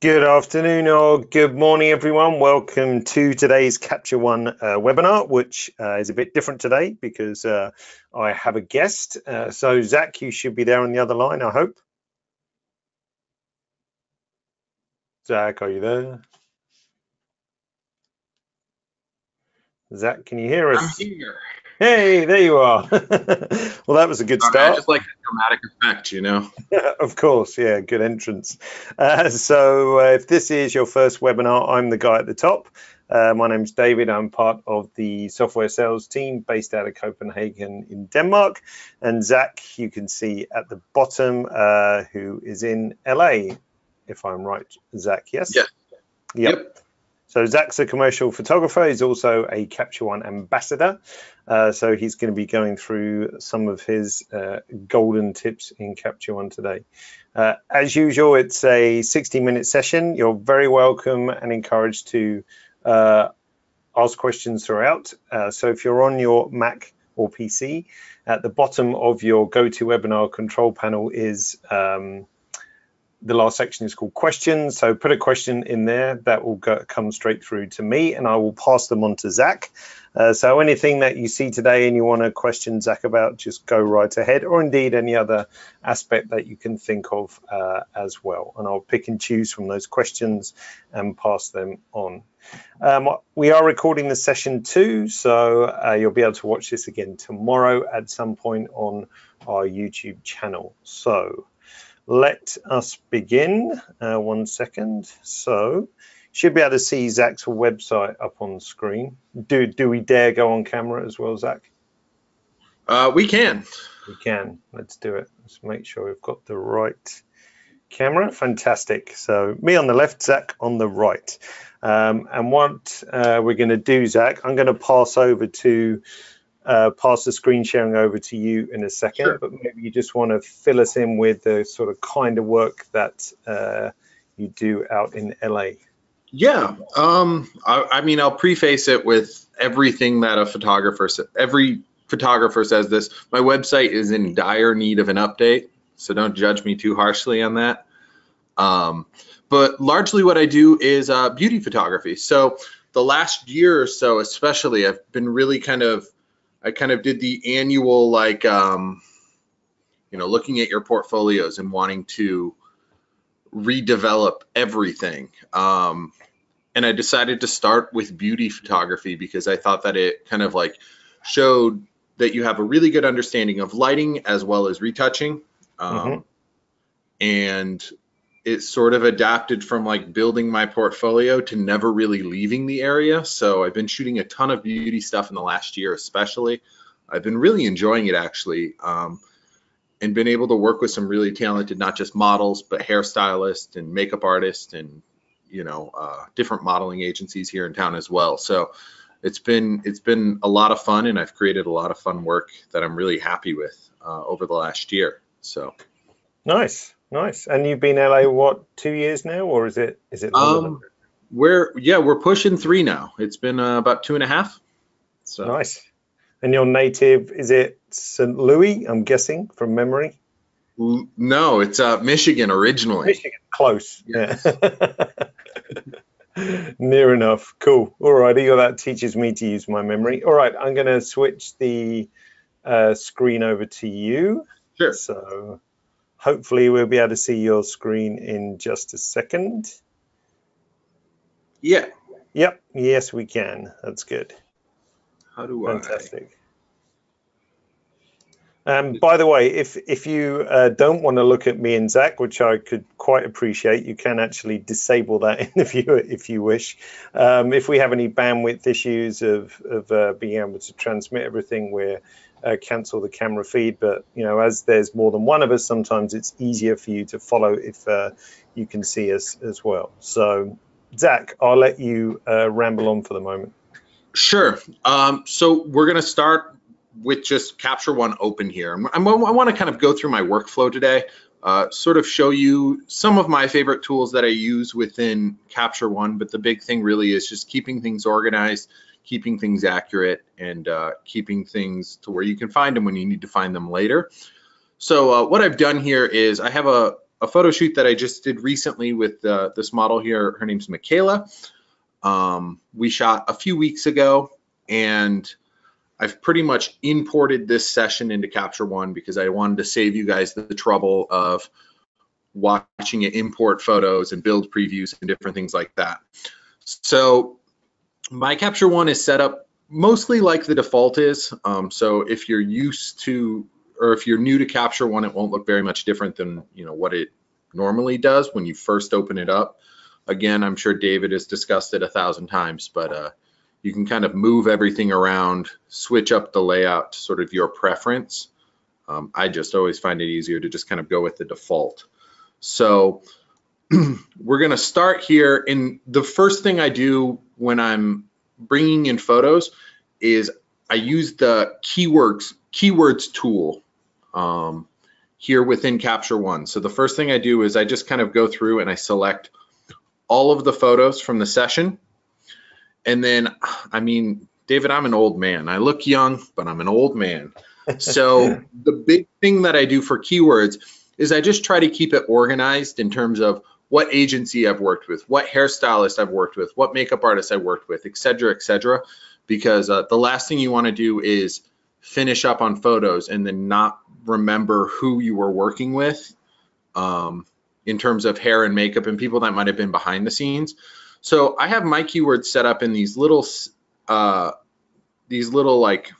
Good afternoon or good morning, everyone. Welcome to today's Capture One webinar, which is a bit different today because I have a guest. So Zach, you should be there on the other line, I hope. Zach, are you there? Zach, can you hear us? I'm here. Hey, there you are. Well, that was a good I start. just like the dramatic effect, you know. Of course, yeah, good entrance. If this is your first webinar, I'm the guy at the top. My name's David. I'm part of the software sales team based out of Copenhagen in Denmark. And Zach, you can see at the bottom, who is in LA, if I'm right. Zach, yes? Yeah. Yep. So Zach's a commercial photographer. He's also a Capture One ambassador. So he's going to be going through some of his golden tips in Capture One today. As usual, it's a 60-minute session. You're very welcome and encouraged to ask questions throughout. So if you're on your Mac or PC, at the bottom of your GoToWebinar control panel is the last section is called questions. So put a question in there that will come straight through to me and I will pass them on to Zach. So anything that you see today and you want to question Zach about, just go right ahead, or indeed any other aspect that you can think of as well. And I'll pick and choose from those questions and pass them on. We are recording the session too, so you'll be able to watch this again tomorrow at some point on our YouTube channel. So let us begin. 1 second. So should be able to see Zach's website up on the screen. Do we dare go on camera as well, Zach? We can. We can. Let's do it. Let's make sure we've got the right camera. Fantastic. So me on the left, Zach on the right. And what we're going to do, Zach, I'm going to pass the screen sharing over to you in a second, Sure. But maybe you just want to fill us in with the sort of kind of work that you do out in LA. Yeah. I mean, I'll preface it with everything that every photographer says this. My website is in dire need of an update, so don't judge me too harshly on that. But largely what I do is beauty photography. So the last year or so, especially, I've been really I kind of did the annual, like, looking at your portfolios and wanting to redevelop everything. And I decided to start with beauty photography because I thought that it kind of like showed that you have a really good understanding of lighting as well as retouching. And it sort of adapted from like building my portfolio to never really leaving the area. So I've been shooting a ton of beauty stuff in the last year, especially. I've been really enjoying it, actually, and been able to work with some really talented, not just models, but hairstylists and makeup artists and, different modeling agencies here in town as well. So it's been a lot of fun, and I've created a lot of fun work that I'm really happy with over the last year. So Nice. And you've been in LA what, 2 years now, or is it longer? We're pushing 3 now. It's been about 2.5. So nice. And your native, is it St. Louis, I'm guessing, from memory? No, it's Michigan originally. Michigan, close. Yes. Yeah. Near enough. Cool. All righty. Well, that teaches me to use my memory. All right, I'm going to switch the screen over to you. Sure. So hopefully we'll be able to see your screen in just a second. Yeah. Yep. Yes, we can. That's good. How do Fantastic. By the way, if you don't want to look at me and Zach, which I could quite appreciate, you can actually disable that in the viewer if you wish. If we have any bandwidth issues of being able to transmit everything, we're cancel the camera feed. But as there's more than one of us, sometimes it's easier for you to follow if you can see us as well. So Zach, I'll let you ramble on for the moment. Sure. So we're going to start with just Capture One open here. I want to kind of go through my workflow today, sort of show you some of my favorite tools that I use within Capture One, but the big thing really is just keeping things organized, keeping things accurate, and keeping things to where you can find them when you need to find them later. So what I've done here is I have a a photo shoot that I just did recently with this model here. Her name's Michaela. We shot a few weeks ago, and I've pretty much imported this session into Capture One because I wanted to save you guys the trouble of watching it import photos and build previews and different things like that. So my Capture One is set up mostly like the default is. So if you're used to, or if you're new to Capture One, it won't look very much different than what it normally does when you first open it up. Again, I'm sure David has discussed it 1,000 times, but you can kind of move everything around, switch up the layout to sort of your preference. I just always find it easier to just kind of go with the default. So we're going to start here. And the first thing I do when I'm bringing in photos is I use the keywords tool here within Capture One. So the first thing I do is I just kind of go through and I select all of the photos from the session. And then, I mean, David, I'm an old man. I look young, but I'm an old man. So the big thing that I do for keywords is I just try to keep it organized in terms of what agency I've worked with, what hairstylist I've worked with, what makeup artist I worked with, et cetera, because the last thing you want to do is finish up on photos and then not remember who you were working with in terms of hair and makeup and people that might have been behind the scenes. So I have my keywords set up in these little like,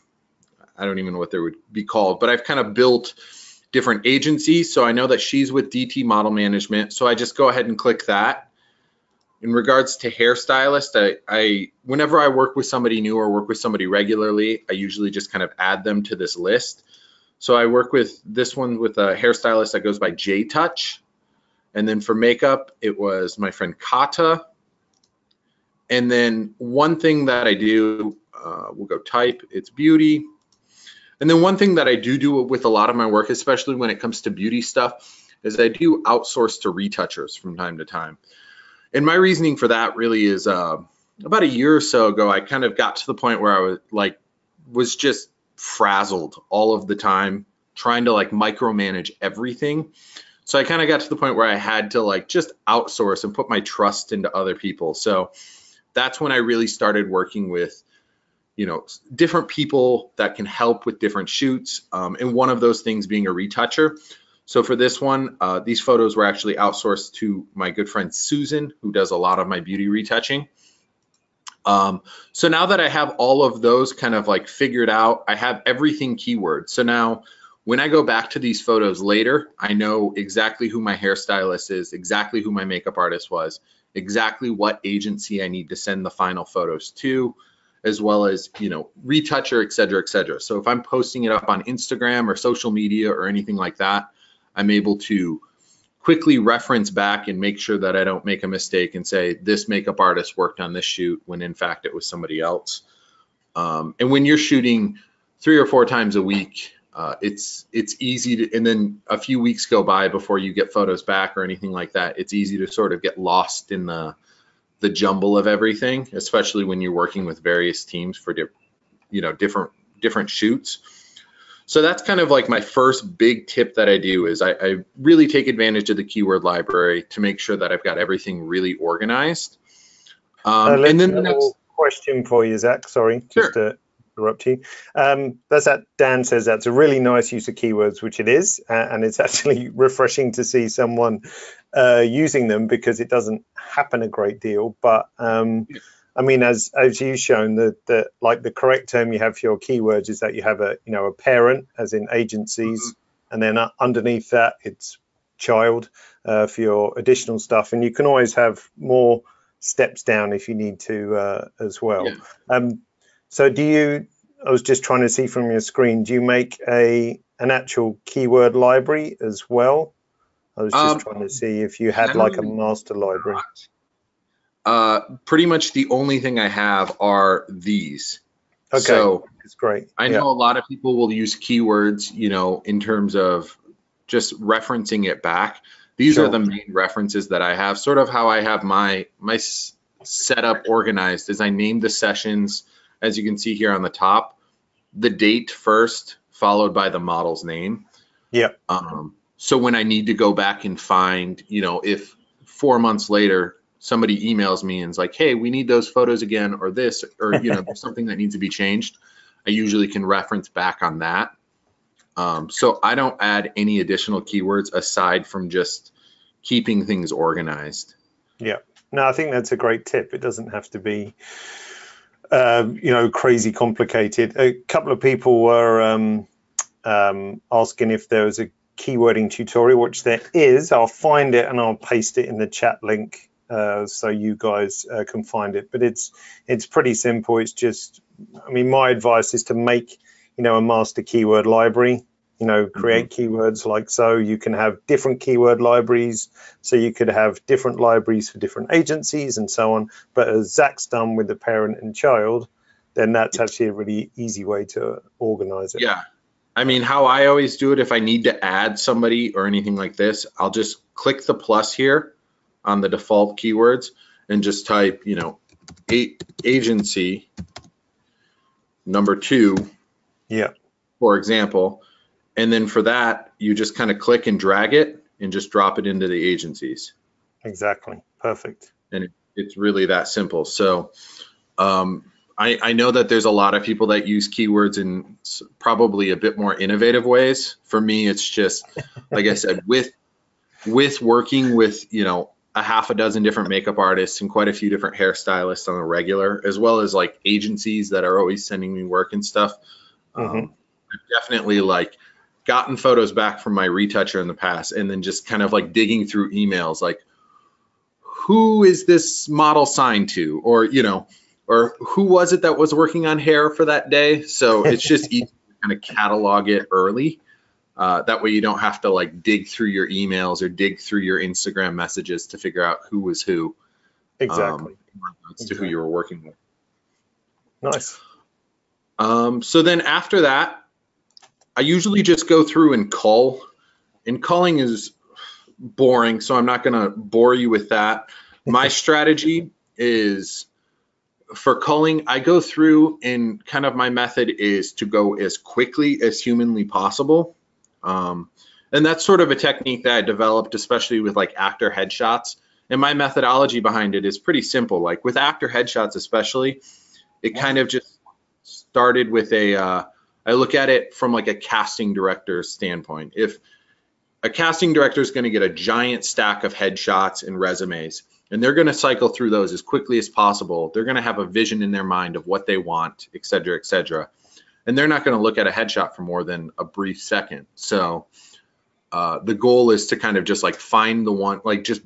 I don't even know what they would be called, but I've kind of built different agencies. So I know that she's with DT Model Management. So I just go ahead and click that. In regards to hairstylist, whenever I work with somebody new or work with somebody regularly, I usually just kind of add them to this list. So I work with this one with a hairstylist that goes by J-Touch. And then for makeup, it was my friend Kata. And then one thing that I do, we'll go type, it's beauty. And then one thing that I do with a lot of my work, especially when it comes to beauty stuff, is I do outsource to retouchers from time to time. And my reasoning for that really is about a year or so ago, I kind of got to the point where I was just frazzled all of the time, trying to micromanage everything. So I kind of got to the point where I had to just outsource and put my trust into other people. So that's when I really started working with different people that can help with different shoots, and one of those things being a retoucher. So for this one, these photos were actually outsourced to my good friend Susan, who does a lot of my beauty retouching. So now that I have all of those kind of figured out, I have everything keyword. So now when I go back to these photos later, I know exactly who my hairstylist is, exactly who my makeup artist was, exactly what agency I need to send the final photos to, as well as, retoucher, et cetera. So if I'm posting it up on Instagram or social media or anything like that, I'm able to quickly reference back and make sure that I don't make a mistake and say this makeup artist worked on this shoot when in fact it was somebody else. And when you're shooting 3 or 4 times a week, it's easy to, and then a few weeks go by before you get photos back or anything like that. It's easy to sort of get lost in the jumble of everything, especially when you're working with various teams for different shoots. So that's kind of my first big tip that I do is I really take advantage of the keyword library to make sure that I've got everything really organized. And then the next question for you, Zach, sorry, sure. Just to interrupt you. Dan says that's a really nice use of keywords, which it is, and it's actually refreshing to see someone using them because it doesn't happen a great deal. But I mean, as you've shown, that the correct term you have for your keywords is that you have a parent, as in agencies, and then underneath that it's child for your additional stuff, and you can always have more steps down if you need to as well. Yeah. So I was just trying to see from your screen, do you make an actual keyword library as well? I was just trying to see if you had a master library. Pretty much the only thing I have are these. Okay, so it's great. I know a lot of people will use keywords, in terms of just referencing it back. These are the main references that I have. Sort of how I have my setup organized is I named the sessions, as you can see here on the top, the date first, followed by the model's name. Yeah. So when I need to go back and find, you know, if 4 months later somebody emails me and is like, hey, we need those photos again, or this, or, you know, there's something that needs to be changed, I usually can reference back on that. So I don't add any additional keywords aside from just keeping things organized. Yeah, no, I think that's a great tip. It doesn't have to be, you know, crazy complicated. A couple of people were asking if there was a keywording tutorial, which there is. I'll find it and I'll paste it in the chat link so you guys can find it. But it's pretty simple. It's just, I mean, my advice is to make, you know, a master keyword library. You know, create keywords like so. You can have different keyword libraries, so you could have different libraries for different agencies and so on. But as Zach's done with the parent and child, then that's actually a really easy way to organize it. Yeah. I mean, how I always do it, if I need to add somebody or anything like this, I'll just click the plus here on the default keywords and just type, you know, agency number 2, yeah, for example. And then for that, you just kind of click and drag it and just drop it into the agencies. Exactly. Perfect. And it's really that simple. So I know that there's a lot of people that use keywords in probably a bit more innovative ways. For me, it's just, like I said, with working with, you know, a half a dozen different makeup artists and quite a few different hairstylists on a regular, as well as like agencies that are always sending me work and stuff. I've definitely like gotten photos back from my retoucher in the past and then just kind of like digging through emails like, who is this model signed to, or, you know, or who was it that was working on hair for that day? So it's just easy to kind of catalog it early. That way you don't have to like dig through your emails or dig through your Instagram messages to figure out who was who. Exactly. To who you were working with. Nice. So then after that, I usually just go through and cull. And culling is boring, so I'm not going to bore you with that. My strategy is, for culling, I go through and kind of my method is to go as quickly as humanly possible. And that's sort of a technique that I developed, especially with like actor headshots. And my methodology behind it is pretty simple. Like with actor headshots especially, it kind of just started with I look at it from like a casting director's standpoint. If a casting director is going to get a giant stack of headshots and resumes, and they're going to cycle through those as quickly as possible, they're going to have a vision in their mind of what they want, et cetera, et cetera. And they're not going to look at a headshot for more than a brief second. So the goal is to kind of just like find the one, like just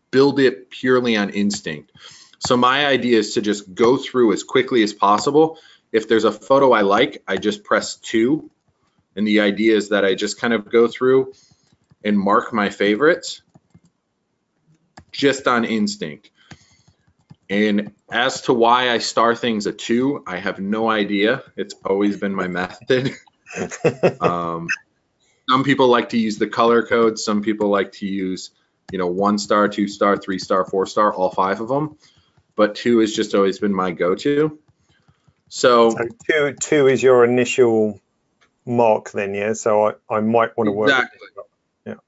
build it purely on instinct. So my idea is to just go through as quickly as possible. If there's a photo I like, I just press 2. And the idea is that I just kind of go through and mark my favorites just on instinct. And as to why I star things a 2, I have no idea. It's always been my method. Some people like to use the color code. Some people like to use, you know, 1 star, 2 star, 3 star, 4 star, all 5 of them. But 2 has just always been my go-to. So 2 is your initial mark then, yeah? So I might want to work exactly. with it.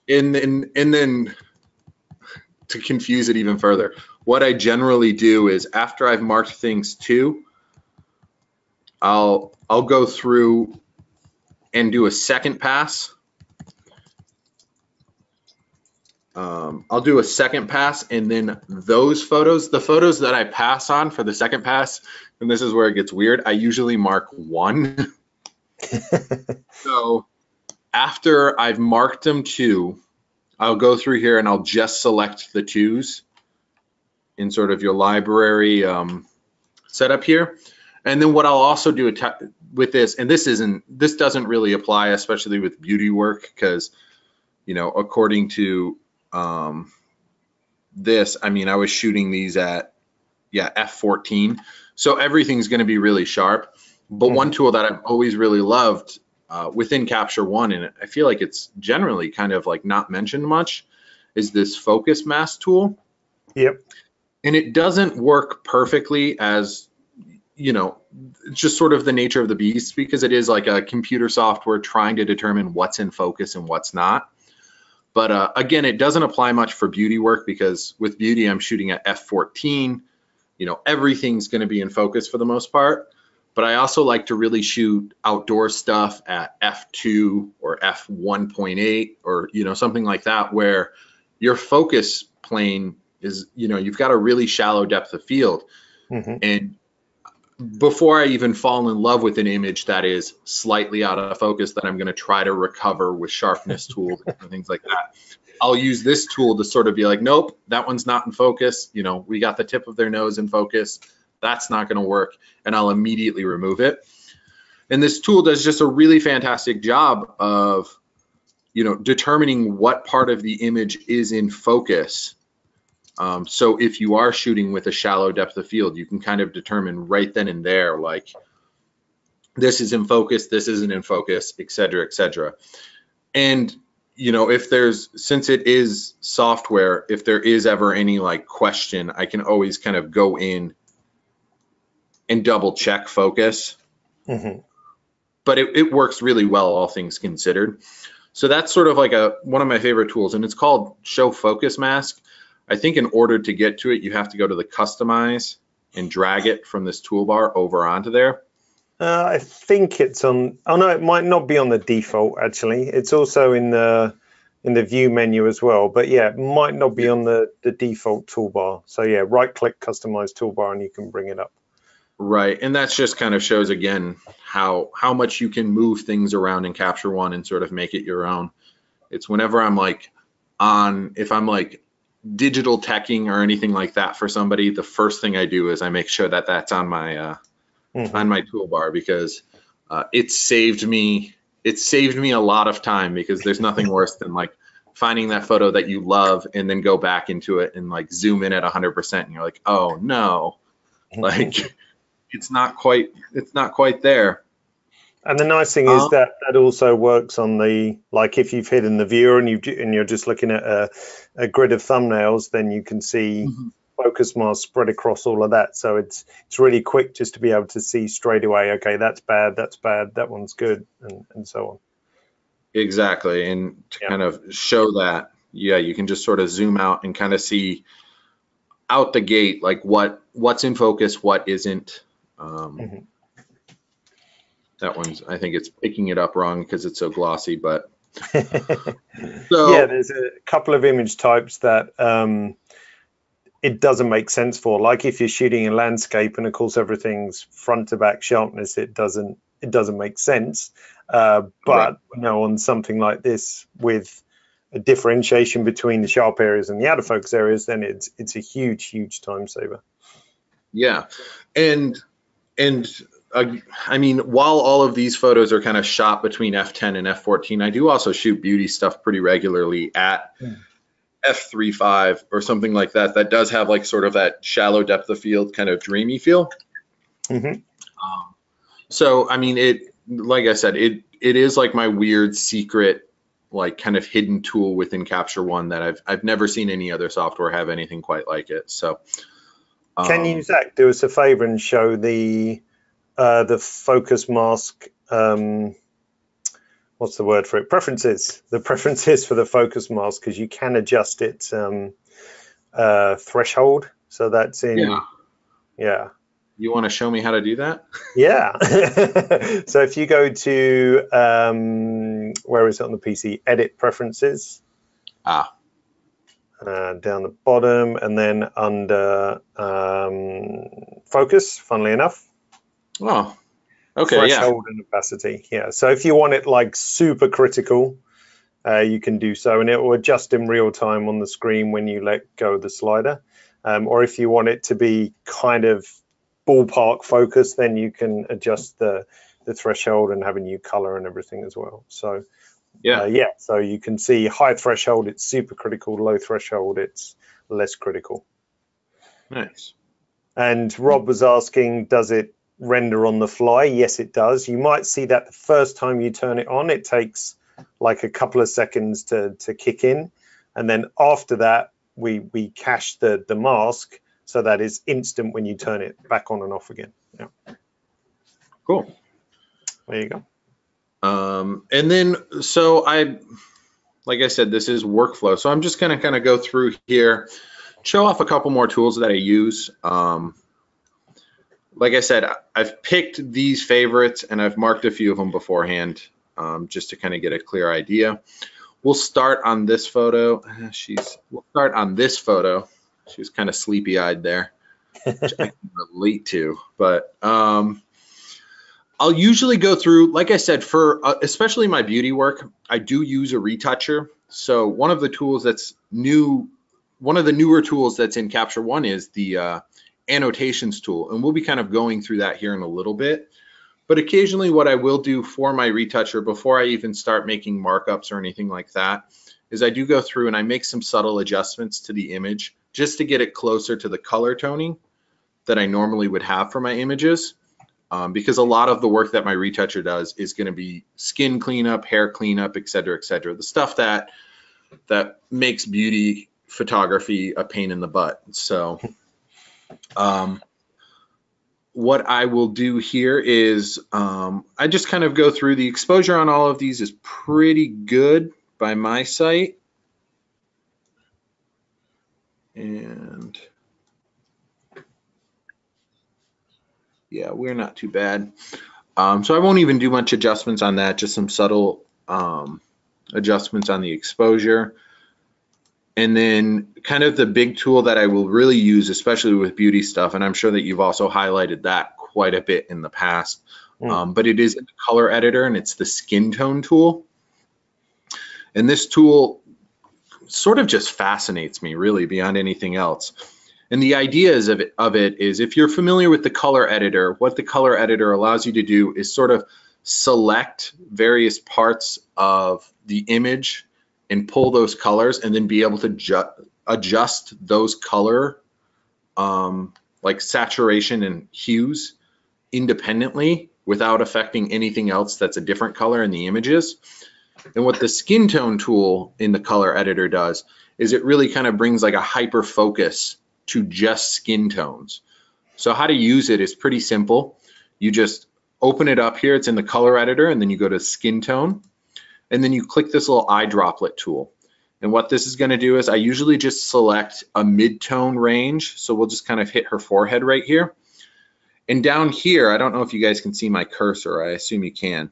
Yeah. And then to confuse it even further, what I generally do is after I've marked things 2, I'll go through and do a second pass. I'll do a second pass, and then those photos, the photos that I pass on for the second pass, and this is where it gets weird, I usually mark 1. So after I've marked them 2, I'll go through here and I'll just select the 2s in sort of your library setup here. And then what I'll also do with this, and this doesn't really apply, especially with beauty work, because, you know, according to this, I mean, I was shooting these at, f14. So everything's going to be really sharp. But one tool that I've always really loved within Capture One, and I feel like it's generally kind of like not mentioned much, is this focus mask tool. Yep. And it doesn't work perfectly as you know, just sort of the nature of the beast, because it is like a computer software trying to determine what's in focus and what's not. But again, it doesn't apply much for beauty work, because with beauty, I'm shooting at f14. You know, everything's going to be in focus for the most part. But I also like to really shoot outdoor stuff at f2 or f1.8 or, you know, something like that, where your focus plane is, you know, you've got a really shallow depth of field. And before I even fall in love with an image that is slightly out of focus that I'm going to try to recover with sharpness tools and things like that, I'll use this tool to sort of be like, nope, that one's not in focus. You know, we got the tip of their nose in focus. That's not going to work. And I'll immediately remove it. And this tool does just a really fantastic job of, you know, determining what part of the image is in focus. So if you are shooting with a shallow depth of field, you can kind of determine right then and there, like, this is in focus, this isn't in focus, et cetera, et cetera. And, you know, if there's, since it is software, if there is ever any like question, I can always kind of go in and double check focus. But it works really well, all things considered. So that's sort of like one of my favorite tools, and it's called Show Focus Mask. I think in order to get to it, you have to go to the Customize and drag it from this toolbar over onto there. I think it's on, oh no, it might not be on the default actually. It's also in the view menu as well, but yeah, it might not be on the default toolbar. So yeah, right click Customize toolbar and you can bring it up. Right, and that just kind of shows again how much you can move things around in Capture One and sort of make it your own. It's whenever I'm like if I'm like digital teching or anything like that for somebody, the first thing I do is I make sure that that's on my on my toolbar, because it saved me a lot of time, because there's nothing worse than like finding that photo that you love and then go back into it and like zoom in at 100% and you're like, oh no, like it's not quite there. And the nice thing is that also works on the, like if you've hidden the viewer and you're just looking at a grid of thumbnails, then you can see focus mask spread across all of that. So it's really quick just to be able to see straight away, okay, that's bad, that one's good, and so on. Exactly, and to kind of show that, yeah, you can just sort of zoom out and kind of see out the gate, like what's in focus, what isn't. That one's, I think it's picking it up wrong because it's so glossy, but so yeah, there's a couple of image types that it doesn't make sense for. Like if you're shooting a landscape and of course everything's front to back sharpness, it doesn't make sense. But you know, on something like this with a differentiation between the sharp areas and the out of focus areas, then it's a huge time saver. Yeah, and I mean, while all of these photos are kind of shot between f10 and f14, I do also shoot beauty stuff pretty regularly at f3.5 or something like that. That does have like sort of that shallow depth of field, kind of dreamy feel. So I mean, like I said, it is like my weird secret, like kind of hidden tool within Capture One that I've never seen any other software have anything quite like it. So can you, Zach, do us a favor and show the focus mask, what's the word for it? The preferences for the focus mask, because you can adjust its threshold. So that's in, yeah. You want to show me how to do that? Yeah. So if you go to, where is it on the PC? Edit preferences. Down the bottom, and then under focus, funnily enough. Oh, okay, threshold and opacity. Yeah, so if you want it like super critical, you can do so, and it will adjust in real time on the screen when you let go of the slider. Or if you want it to be kind of ballpark focus, then you can adjust the threshold and have a new color and everything as well. So so you can see high threshold, it's super critical. Low threshold, it's less critical. Nice. And Rob was asking, does it render on the fly? Yes, it does. You might see that the first time you turn it on, it takes like a couple of seconds to kick in, and then after that we cache the mask, so that it's instant when you turn it back on and off again. Yeah. Cool. There you go. And then, so like I said, this is workflow. So I'm just going to kind of go through here, show off a couple more tools that I use. Like I said, I've picked these favorites and I've marked a few of them beforehand, just to kind of get a clear idea. We'll start on this photo. We'll start on this photo. She was kind of sleepy-eyed there, which I can relate to. But I'll usually go through, like I said, for especially my beauty work, I do use a retoucher. So one of the tools that's new, one of the newer tools that's in Capture One is the Annotations Tool, and we'll be kind of going through that here in a little bit. But occasionally what I will do for my retoucher before I even start making markups or anything like that is I do go through and I make some subtle adjustments to the image just to get it closer to the color toning that I normally would have for my images. Because a lot of the work that my retoucher does is going to be skin cleanup, hair cleanup, et cetera, the stuff that makes beauty photography a pain in the butt. So what I will do here is I just kind of go through the exposure on all of these is pretty good by my site. And yeah, we're not too bad. So I won't even do much adjustments on that, just some subtle adjustments on the exposure. And then kind of the big tool that I will really use, especially with beauty stuff, and I'm sure that you've also highlighted that quite a bit in the past, but it is in the color editor and it's the Skintone tool. And this tool sort of just fascinates me really beyond anything else. And the idea of it is if you're familiar with the color editor, what the color editor allows you to do is sort of select various parts of the image and pull those colors and then be able to adjust those color like saturation and hues independently without affecting anything else that's a different color in the images. And what the Skintone tool in the color editor does is it really kind of brings like a hyper focus to just skin tones. So how to use it is pretty simple. You just open it up here, it's in the color editor, and then you go to Skintone, and then you click this little eye droplet tool. And what this is going to do is I usually just select a mid-tone range. So we'll just kind of hit her forehead right here. And down here, I don't know if you guys can see my cursor. I assume you can.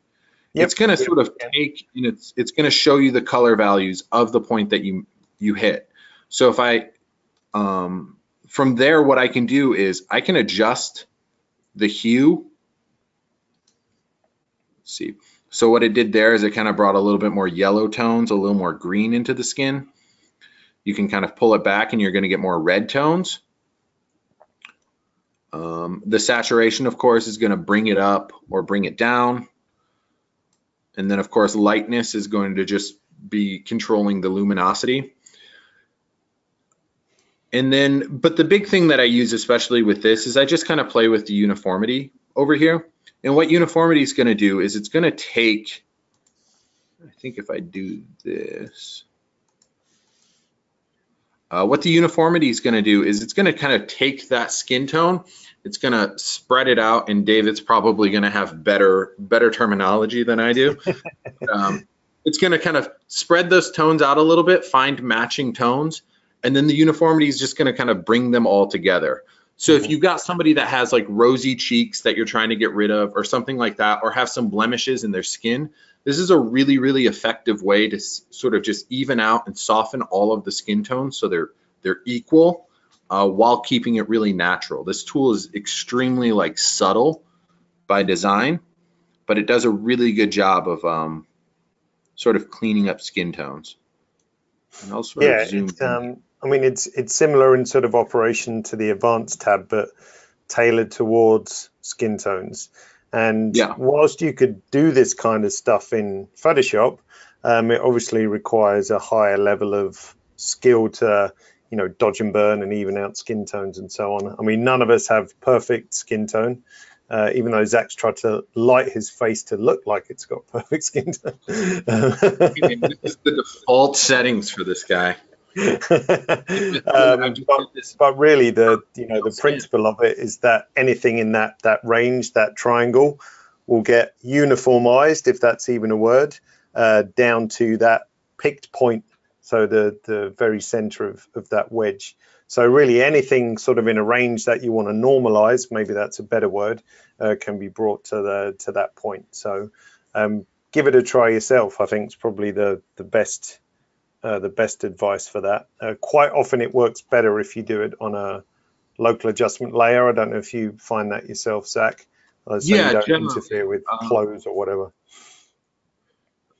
Yep. It's going to sort of take, and it's going to show you the color values of the point that you hit. So if I, from there, what I can do is I can adjust the hue. Let's see. So what it did there is it kind of brought a little bit more yellow tones, a little more green into the skin. You can kind of pull it back and you're going to get more red tones. The saturation, of course, is going to bring it up or bring it down. And then, of course, lightness is going to just be controlling the luminosity. And then, but the big thing that I use, especially with this, is I just kind of play with the uniformity over here. And what uniformity is going to do is it's going to take, I think if I do this, what the uniformity is going to do is it's going to kind of take that skin tone, it's going to spread it out, and David's probably going to have better terminology than I do. It's going to kind of spread those tones out a little bit, find matching tones, and then the uniformity is just going to kind of bring them all together. So if you've got somebody that has like rosy cheeks that you're trying to get rid of or something like that, or have some blemishes in their skin, this is a really, really effective way to sort of just even out and soften all of the skin tones so they're equal while keeping it really natural. This tool is extremely like subtle by design, but it does a really good job of sort of cleaning up skin tones. And I'll sort of zoom in. I mean, it's similar in sort of operation to the advanced tab, but tailored towards skin tones. And whilst you could do this kind of stuff in Photoshop, it obviously requires a higher level of skill to, you know, dodge and burn and even out skin tones and so on. I mean, none of us have perfect skin tone, even though Zach's tried to light his face to look like it's got perfect skin tone. This is the default settings for this guy. But really, the principle of it is that anything in that range, that triangle, will get uniformized, if that's even a word, down to that picked point, so the very center of that wedge. So really, anything sort of in a range that you want to normalize, maybe that's a better word, can be brought to that point. So give it a try yourself. I think it's probably the best advice for that. Quite often it works better if you do it on a local adjustment layer. I don't know if you find that yourself, Zach. So Yeah, you don't generally, interfere with clothes or whatever.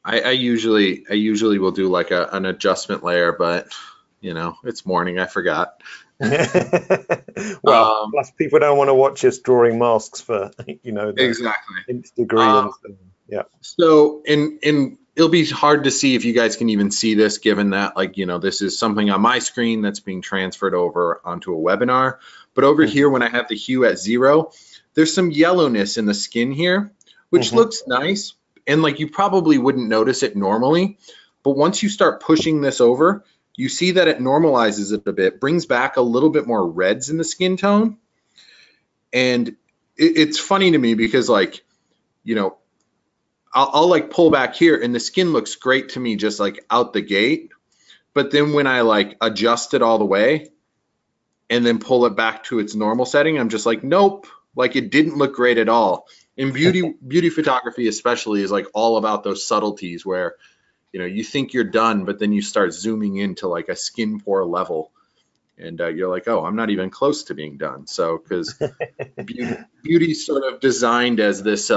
I usually will do like an adjustment layer, but you know, it's morning, I forgot. Well, plus people don't want to watch us drawing masks for the Exactly. nth degree and stuff. Yeah. So in it'll be hard to see if you guys can even see this, given that, like, you know, this is something on my screen that's being transferred over onto a webinar. But over here, when I have the hue at 0, there's some yellowness in the skin here, which looks nice. And like, you probably wouldn't notice it normally, but once you start pushing this over, you see that it normalizes it a bit, brings back a little bit more reds in the skin tone. And it's funny to me because, like, you know, I'll like pull back here and the skin looks great to me just like out the gate. But then when I like adjust it all the way and then pull it back to its normal setting, I'm just like, nope, like it didn't look great at all. And beauty photography especially is like all about those subtleties where, you know, you think you're done, but then you start zooming into like a skin pore level and you're like, oh, I'm not even close to being done. So because beauty's sort of designed as this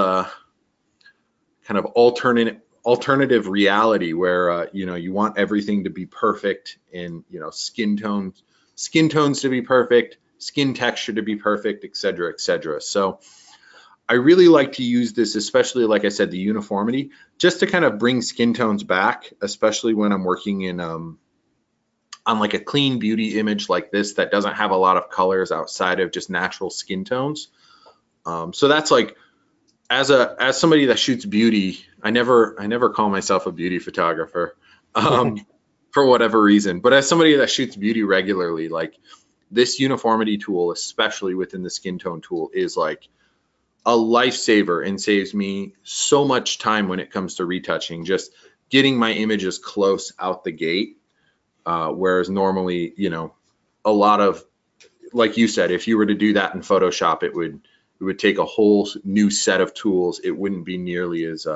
kind of alternative reality where you know, you want everything to be perfect, and you know, skin tones to be perfect, skin texture to be perfect, etc., etc. So I really like to use this, especially like I said, the uniformity, just to kind of bring skin tones back, especially when I'm working in on like a clean beauty image like this that doesn't have a lot of colors outside of just natural skin tones. So that's like, as somebody that shoots beauty, I never call myself a beauty photographer for whatever reason, but as somebody that shoots beauty regularly, like this uniformity tool, especially within the skin tone tool, is like a lifesaver and saves me so much time when it comes to retouching, just getting my images close out the gate. Whereas normally, you know, a lot of, like you said, if you were to do that in Photoshop, it would take a whole new set of tools. It wouldn't be nearly as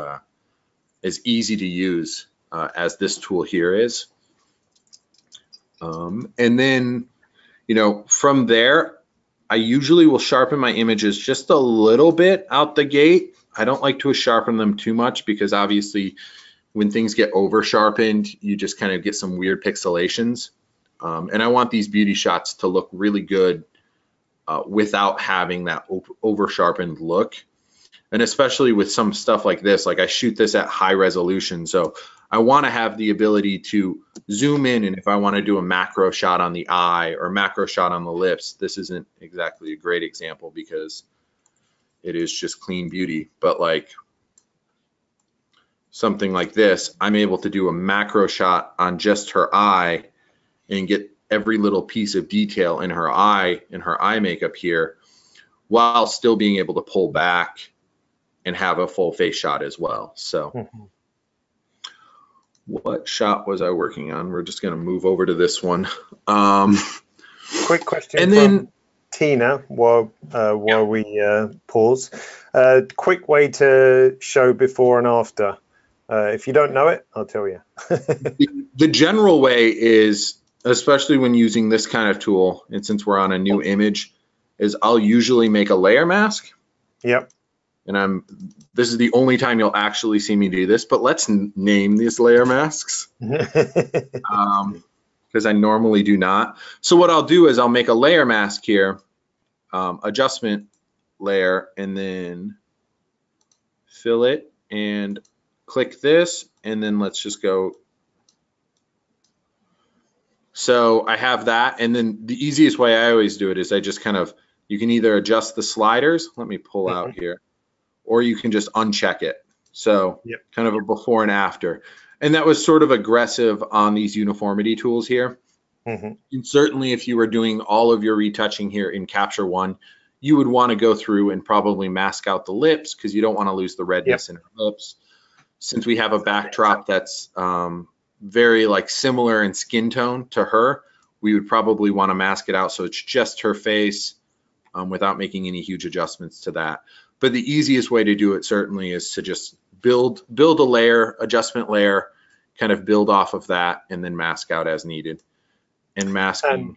easy to use as this tool here is. And then, you know, from there, I usually will sharpen my images just a little bit out the gate. I don't like to sharpen them too much because obviously when things get over sharpened, you just kind of get some weird pixelations. And I want these beauty shots to look really good without having that over sharpened look. And especially with some stuff like this, like I shoot this at high resolution. So I want to have the ability to zoom in, and if I want to do a macro shot on the eye or macro shot on the lips, this isn't exactly a great example because it is just clean beauty. But like something like this, I'm able to do a macro shot on just her eye and get every little piece of detail in her eye and her eye makeup here, while still being able to pull back and have a full face shot as well. So what shot was I working on? We're just going to move over to this one. Quick question and then Tina, while we pause. Quick way to show before and after. If you don't know it, I'll tell you. The general way is, especially when using this kind of tool, and since we're on a new image, is I'll usually make a layer mask. Yep. And this is the only time you'll actually see me do this, but let's name these layer masks because I normally do not. So what I'll do is I'll make a layer mask here, adjustment layer, and then fill it and click this, and then let's just go. So I have that, and then the easiest way I always do it is I just kind of, you can either adjust the sliders, let me pull out here, or you can just uncheck it. So kind of a before and after. And that was sort of aggressive on these uniformity tools here. And certainly if you were doing all of your retouching here in Capture One, you would want to go through and probably mask out the lips because you don't want to lose the redness in her lips. Since we have a backdrop that's very like similar in skin tone to her, we would probably want to mask it out so it's just her face without making any huge adjustments to that. But the easiest way to do it certainly is to just build a layer, adjustment layer, kind of build off of that, and then mask out as needed. And masking.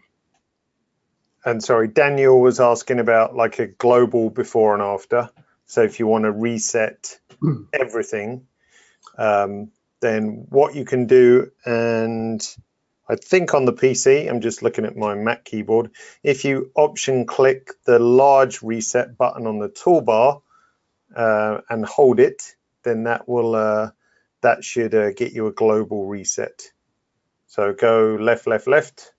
And sorry, Daniel was asking about like a global before and after. So if you want to reset everything, then what you can do, and I think on the PC, I'm just looking at my Mac keyboard, if you option click the large reset button on the toolbar and hold it, then that will that should get you a global reset. So go left, left, left.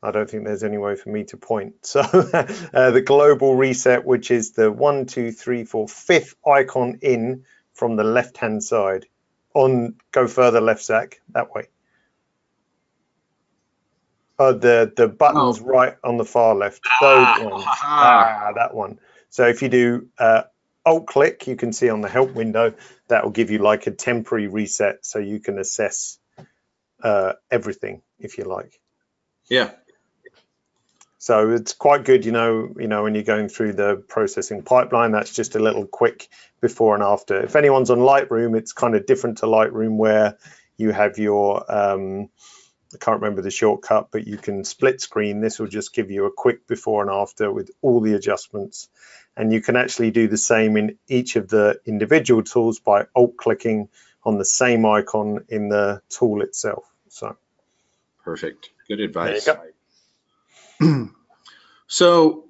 I don't think there's any way for me to point. So the global reset, which is the 1, 2, 3, 4, 5th icon in from the left-hand side. Go further left, Zach, that way. The button's right on the far left. That one. So if you do Alt-click, you can see on the help window, that will give you like a temporary reset so you can assess everything, if you like. Yeah. So it's quite good, you know, when you're going through the processing pipeline, that's just a little quick before and after. If anyone's on Lightroom, it's kind of different to Lightroom where you have your, I can't remember the shortcut, but you can split screen. This will just give you a quick before and after with all the adjustments. And you can actually do the same in each of the individual tools by alt-clicking on the same icon in the tool itself. So perfect. Good advice. There you go. So,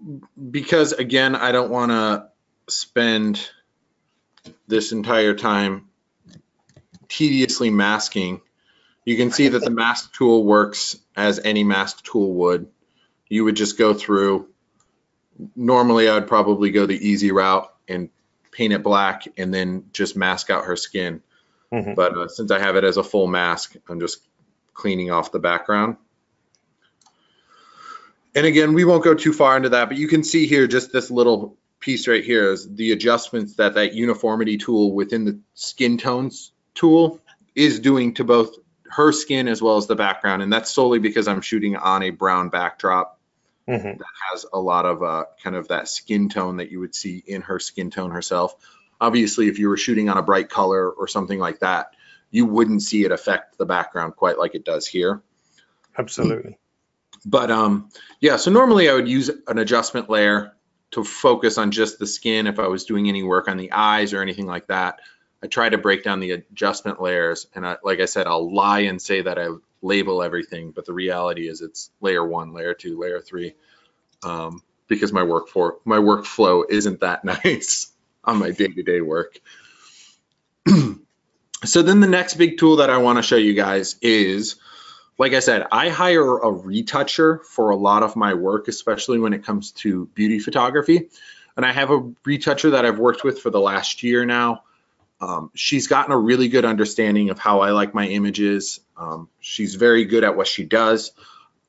because again, I don't want to spend this entire time tediously masking, you can see that the mask tool works as any mask tool would. You would just go through. Normally, I would probably go the easy route and paint it black and then just mask out her skin. But since I have it as a full mask, I'm just cleaning off the background. And again, we won't go too far into that, but you can see here just this little piece right here is the adjustments that uniformity tool within the skin tones tool is doing to both her skin as well as the background. And that's solely because I'm shooting on a brown backdrop that has a lot of kind of that skin tone that you would see in her skin tone herself. Obviously, if you were shooting on a bright color or something like that, you wouldn't see it affect the background quite like it does here. Absolutely. But yeah, so normally I would use an adjustment layer to focus on just the skin if I was doing any work on the eyes or anything like that. I try to break down the adjustment layers, and like I said, I'll lie and say that I label everything, but the reality is it's layer 1, layer 2, layer 3, because my workflow isn't that nice on my day-to-day work. So then the next big tool that I want to show you guys is, like I said, I hire a retoucher for a lot of my work, especially when it comes to beauty photography. And I have a retoucher that I've worked with for the last year now. She's gotten a really good understanding of how I like my images. She's very good at what she does.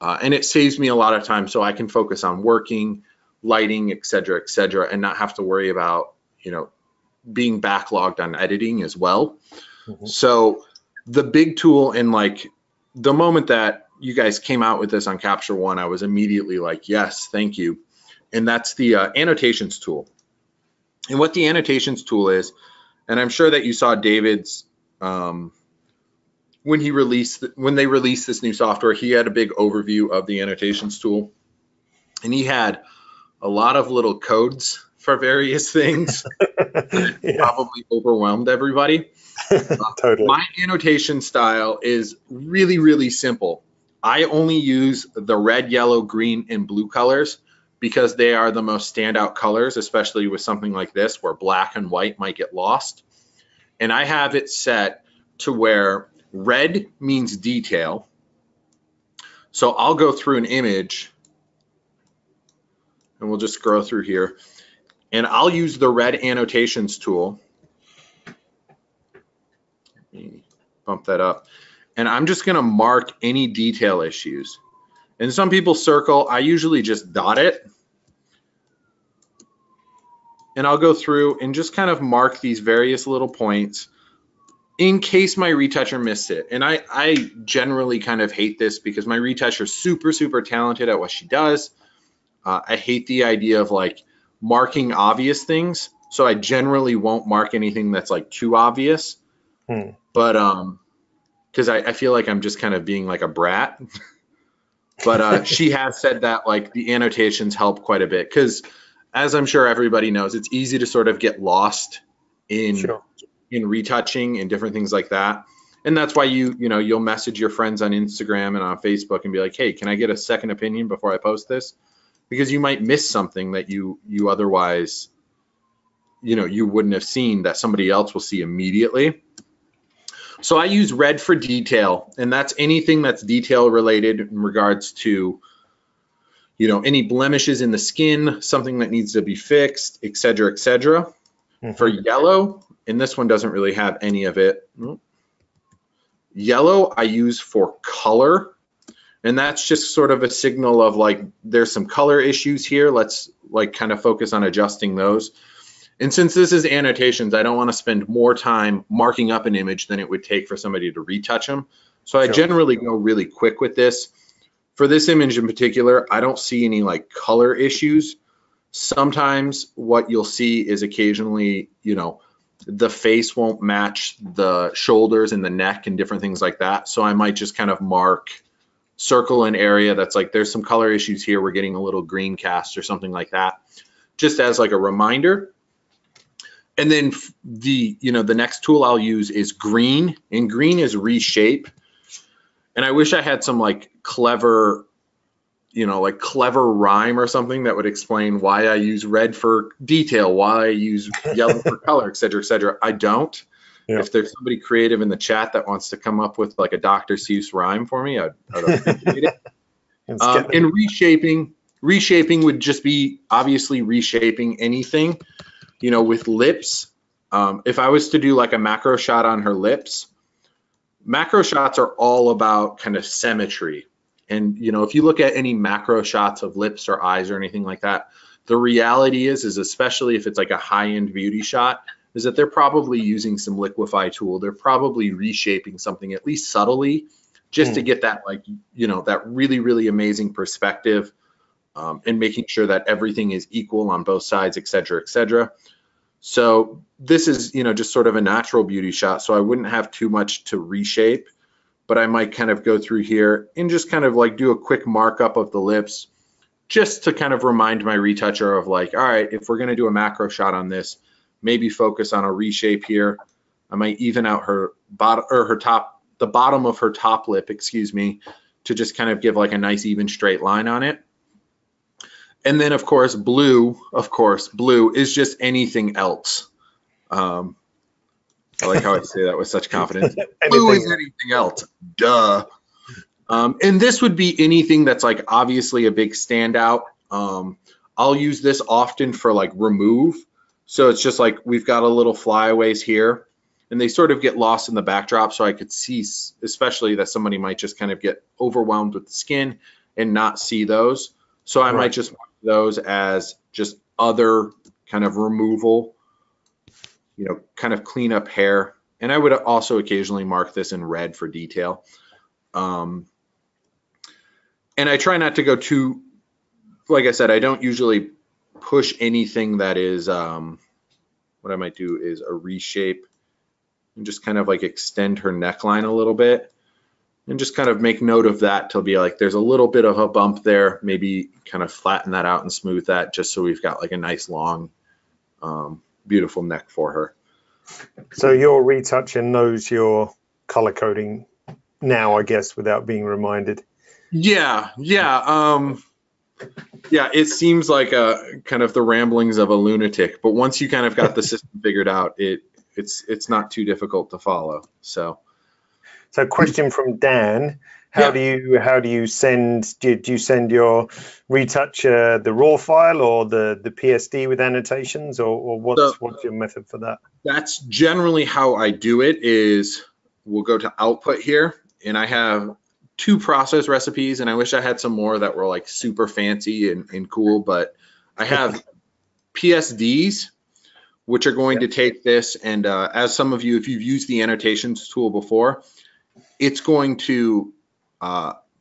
And it saves me a lot of time so I can focus on working, lighting, et cetera, and not have to worry about, being backlogged on editing as well. So the big tool, and like the moment that you guys came out with this on Capture One, I was immediately like, yes, thank you. And that's the Annotations Tool. And what the Annotations Tool is, and I'm sure that you saw David's, when they released this new software, he had a big overview of the Annotations Tool. And he had a lot of little codes for various things. Yeah. Probably overwhelmed everybody. Totally. My annotation style is really, really simple. I only use the red, yellow, green, and blue colors because they are the most standout colors, especially with something like this where black and white might get lost. And I have it set to where red means detail. So I'll go through an image and we'll just scroll through here. And I'll use the red annotations tool. Let me bump that up. and I'm just going to mark any detail issues. And some people circle. I usually just dot it. And I'll go through and just kind of mark these various little points in case my retoucher missed it. And I generally kind of hate this because my retoucher is super, super talented at what she does. I hate the idea of like marking obvious things. So I generally won't mark anything that's like too obvious. But because I feel like I'm just kind of being like a brat. But she has said that like the annotations help quite a bit because, as I'm sure everybody knows, it's easy to sort of get lost in retouching and different things like that. And that's why you'll message your friends on Instagram and on Facebook and be like, hey, can I get a second opinion before I post this? Because you might miss something that you otherwise, you wouldn't have seen that somebody else will see immediately. So I use red for detail, and that's anything that's detail related in regards to, any blemishes in the skin, something that needs to be fixed, et cetera, et cetera. For yellow, and this one doesn't really have any of it. Yellow I use for color, and that's just sort of a signal of like, there's some color issues here. Let's like kind of focus on adjusting those. And since this is annotations, I don't want to spend more time marking up an image than it would take for somebody to retouch them. So I generally go really quick with this. For this image in particular, I don't see any like color issues. Sometimes what you'll see is occasionally, the face won't match the shoulders and the neck and different things like that. So I might just kind of circle an area that's like, there's some color issues here. We're getting a little green cast or something like that, just as like a reminder. And then the next tool I'll use is green, and green is reshape. And I wish I had some like clever rhyme or something that would explain why I use red for detail, why I use yellow for color, et cetera, et cetera. I don't. Yeah. If there's somebody creative in the chat that wants to come up with like a Dr. Seuss rhyme for me, I'd appreciate it. And reshaping would just be obviously reshaping anything. With lips, if I was to do like a macro shot on her lips, macro shots are all about kind of symmetry. And, if you look at any macro shots of lips or eyes or anything like that, the reality is especially if it's like a high-end beauty shot, is that they're probably using some liquify tool. They're probably reshaping something at least subtly just to get that like, that really, really amazing perspective and making sure that everything is equal on both sides, et cetera, et cetera. So this is, just sort of a natural beauty shot. So I wouldn't have too much to reshape, but I might kind of go through here and just kind of like do a quick markup of the lips just to kind of remind my retoucher of like, all right, if we're going to do a macro shot on this, maybe focus on a reshape here. I might even out the bottom of her top lip, to just kind of give like a nice even straight line on it. And then of course, blue is just anything else. I like how I say that with such confidence. Blue is anything else, duh. And this would be anything that's like obviously a big standout. I'll use this often for like remove. So it's just like we've got a little flyaways here and they sort of get lost in the backdrop. So I could see especially that somebody might just kind of get overwhelmed with the skin and not see those. So I might just mark those as just other kind of removal, kind of clean up hair. And I would also occasionally mark this in red for detail. And I try not to go too, like I said, I don't usually push anything that is, what I might do is a reshape and just kind of like extend her neckline a little bit and just kind of make note of that to be like, there's a little bit of a bump there, maybe kind of flatten that out and smooth that just so we've got like a nice long, beautiful neck for her. So your retoucher knows your color coding now, I guess, without being reminded. Yeah. It seems like a kind of the ramblings of a lunatic, but once you kind of got the system figured out, it's not too difficult to follow. So question from Dan, how do you send, do you send your retoucher the raw file or the PSD with annotations, or what's your method for that? That's generally how I do it. Is we'll go to output here, and I have 2 process recipes, and I wish I had some more that were like super fancy and cool, but I have PSDs, which are going to take this, and as some of you, if you've used the Annotations tool before, it's going to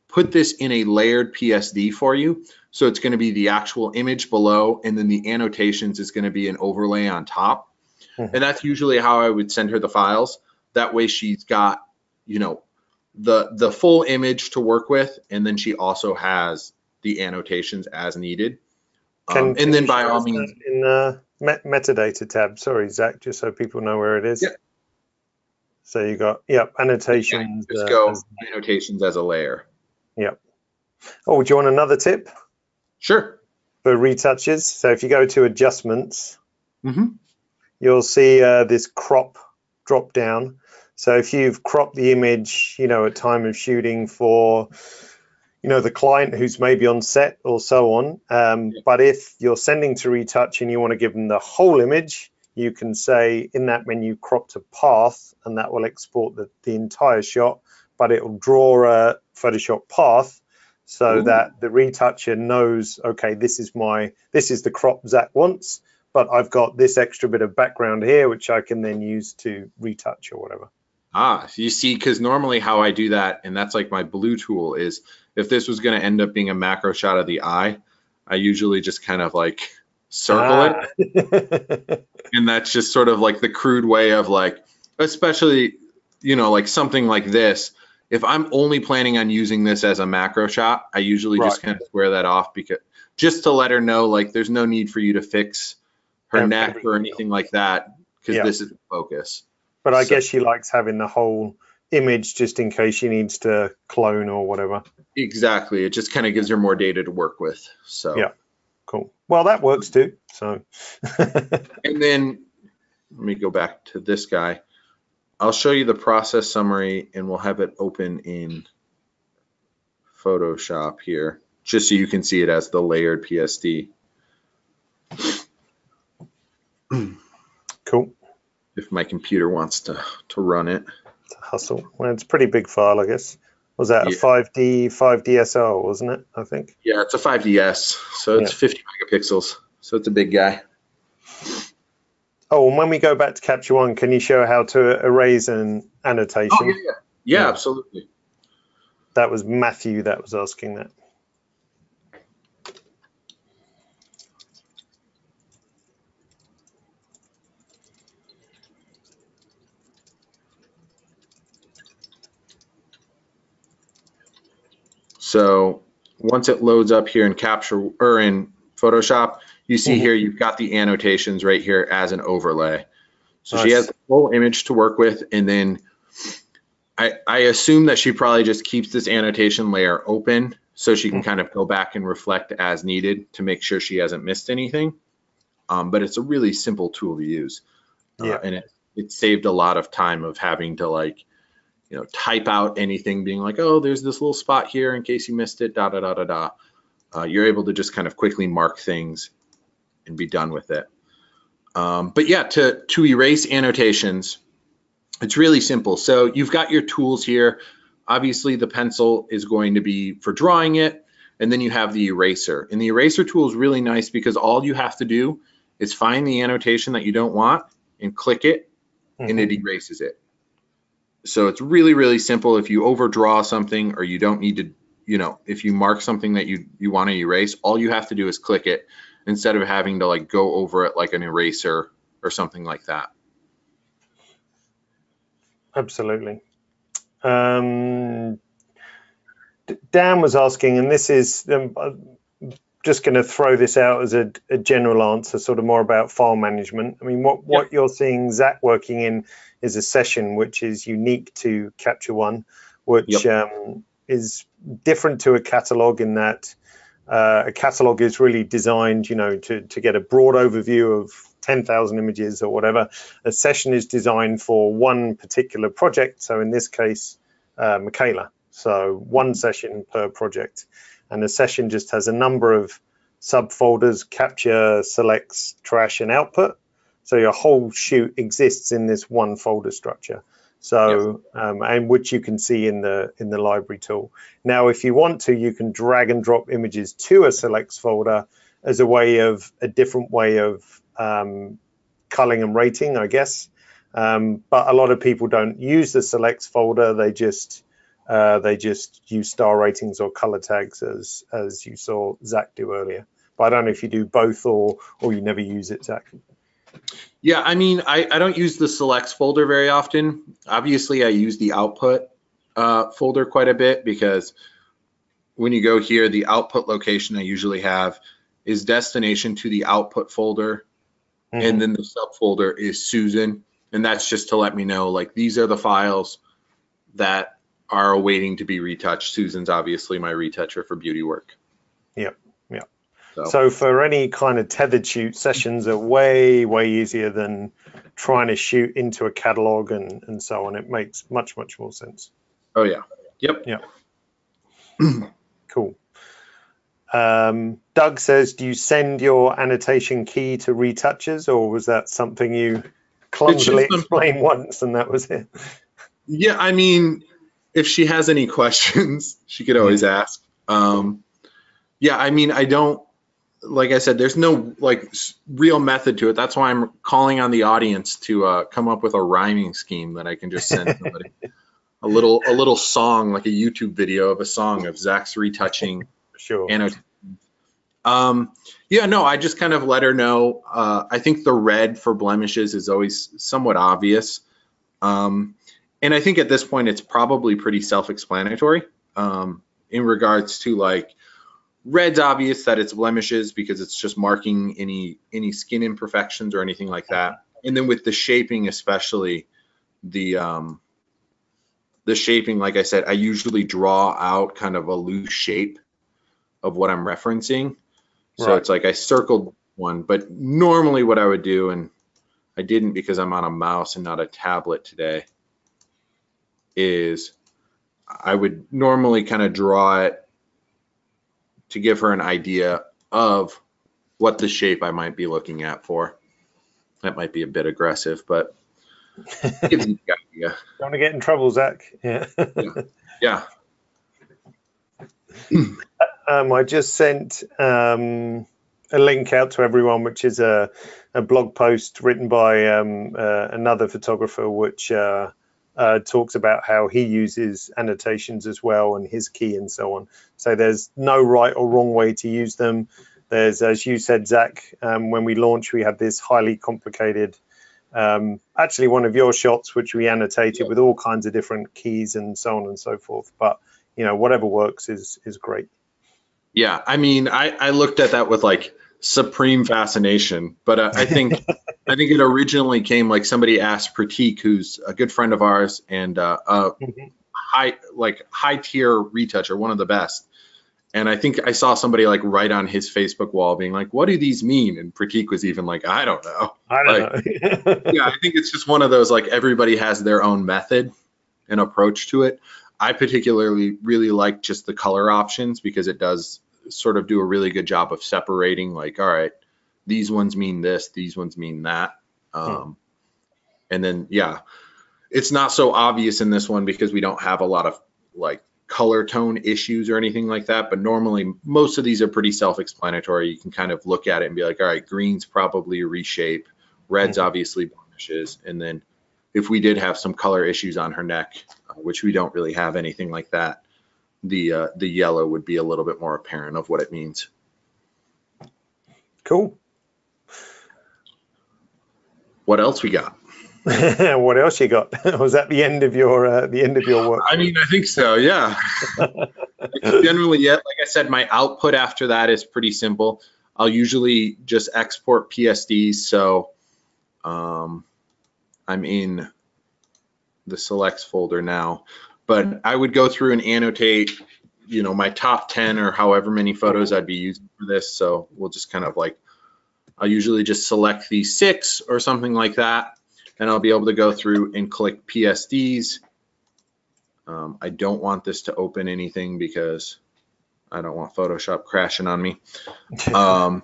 put this in a layered PSD for you. So it's going to be the actual image below, and then the annotations is going to be an overlay on top. And that's usually how I would send her the files. That way she's got, you know, the full image to work with, and then she also has the annotations as needed. And then by all means, in the metadata tab, sorry, Zach, just so people know where it is. Yeah. So you got, annotations. Just go annotations as a layer. Yep. Oh, do you want another tip? Sure. For retouches. So if you go to adjustments, you'll see this crop drop down. So if you've cropped the image, at time of shooting for, the client who's maybe on set or so on, but if you're sending to retouch and you want to give them the whole image, you can say in that menu, crop to path, and that will export the entire shot, but it will draw a Photoshop path so that the retoucher knows, okay, this is the crop Zach wants, but I've got this extra bit of background here, which I can then use to retouch or whatever. You see, because normally how I do that, and that's like my blue tool, is if this was going to end up being a macro shot of the eye, I usually just kind of like circle it. And that's just sort of like the crude way of like, especially, like something like this. If I'm only planning on using this as a macro shot, I usually just kind of square that off, because just to let her know, like, there's no need for you to fix her neck or anything like that, because this is the focus. But I guess she likes having the whole image just in case she needs to clone or whatever. Exactly. It just kind of gives her more data to work with. So yeah, cool. Well, that works too. So and then let me go back to this guy. I'll show you the process summary, and we'll have it open in Photoshop here, just so you can see it as the layered PSD. Cool. If my computer wants to run it. It's a hustle. Well, it's a pretty big file, I guess. Was that a 5DSL, wasn't it, I think? Yeah, it's a 5DS, so it's 50 megapixels. So it's a big guy. Oh, and when we go back to Capture One, can you show how to erase an annotation? Oh, yeah, absolutely. That was Matthew that was asking that. So once it loads up here in Capture or in Photoshop, you see here you've got the annotations right here as an overlay. So she has the full image to work with, and then I assume that she probably just keeps this annotation layer open so she can kind of go back and reflect as needed to make sure she hasn't missed anything. But it's a really simple tool to use, and it saved a lot of time of having to like, type out anything, being like, oh, there's this little spot here in case you missed it, da da da da da. You're able to just kind of quickly mark things and be done with it. But yeah, to erase annotations, it's really simple. So you've got your tools here. Obviously, the pencil is going to be for drawing it, and then you have the eraser. And the eraser tool is really nice because all you have to do is find the annotation that you don't want and click it, and it erases it. So it's really, really simple. If you overdraw something, or you don't need to, if you mark something that you want to erase, all you have to do is click it instead of having to like go over it like an eraser or something like that. Absolutely. Dan was asking, and this is just going to throw this out as a general answer, sort of more about file management. I mean, what you're seeing Zach working in is a session which is unique to Capture One, which is different to a catalog in that a catalog is really designed, to get a broad overview of 10,000 images or whatever. A session is designed for one particular project. So in this case, Michaela. So one session per project. And a session just has a number of subfolders: capture, selects, trash, and output. So your whole shoot exists in this one folder structure. So, and which you can see in the library tool. Now, if you want to, you can drag and drop images to a selects folder as a different way of culling and rating, I guess. But a lot of people don't use the selects folder. They just use star ratings or color tags as you saw Zach do earlier. But I don't know if you do both or you never use it, Zach. Yeah, I mean, I don't use the selects folder very often. Obviously, I use the output folder quite a bit, because when you go here, the output location I usually have is destination to the output folder, and then the subfolder is Susan, and that's just to let me know, like, these are the files that are awaiting to be retouched. Susan's obviously my retoucher for beauty work. Yep. So for any kind of tethered shoot, sessions are way easier than trying to shoot into a catalog and so on. It makes much more sense. Oh yeah. Yep. Cool. Doug says, do you send your annotation key to retouches, or was that something you clumsily explained once and that was it? Yeah, I mean, if she has any questions, she could always ask. Yeah, I mean, I don't, like I said, there's no like real method to it. That's why I'm calling on the audience to come up with a rhyming scheme that I can just send somebody. a little song, like a YouTube video of a song of Zach's retouching. Sure. Yeah, no, I just kind of let her know. I think the red for blemishes is always somewhat obvious. And I think at this point, it's probably pretty self-explanatory in regards to, like, red's obvious that it's blemishes because it's just marking any skin imperfections or anything like that. And then with the shaping, especially the shaping, like I said, I usually draw out kind of a loose shape of what I'm referencing. So it's like I circled one, but normally what I would do, and I didn't because I'm on a mouse and not a tablet today, is I would normally kind of draw it to give her an idea of what the shape I might be looking at for. That might be a bit aggressive, but it gives you the idea. Don't want to get in trouble, Zach. Yeah. Yeah. I just sent a link out to everyone, which is a blog post written by another photographer, which talks about how he uses annotations as well and his key and so on. So there's no right or wrong way to use them. There's, as you said, Zach, when we launched, we had this highly complicated, actually one of your shots, which we annotated with all kinds of different keys and so on and so forth. But, you know, whatever works is great. Yeah, I mean, I looked at that with like supreme fascination, but I think it originally came, like, somebody asked Pratik, who's a good friend of ours and high tier retoucher, one of the best. And I think I saw somebody like write on his Facebook wall being like, what do these mean? And Pratik was even like, I don't know. Yeah, I think it's just one of those, like, everybody has their own method and approach to it. I particularly really like just the color options because it does sort of do a really good job of separating, like, all right, these ones mean this, these ones mean that. And then, yeah, it's not so obvious in this one because we don't have a lot of like color tone issues or anything like that. But normally most of these are pretty self-explanatory. You can kind of look at it and be like, all right, green's probably a reshape, red's obviously blemishes. And then if we did have some color issues on her neck, which we don't really have anything like that, the yellow would be a little bit more apparent of what it means. Cool. What else we got? What else you got? Was that the end of your work? I mean, I think so. Yeah. Generally, yeah. Like I said, my output after that is pretty simple. I'll usually just export PSDs. So I'm in the selects folder now, but I would go through and annotate, you know, my top 10 or however many photos I'd be using for this. So we'll just kind of like, I'll usually just select these 6 or something like that. And I'll be able to go through and click PSDs. I don't want this to open anything because I don't want Photoshop crashing on me. And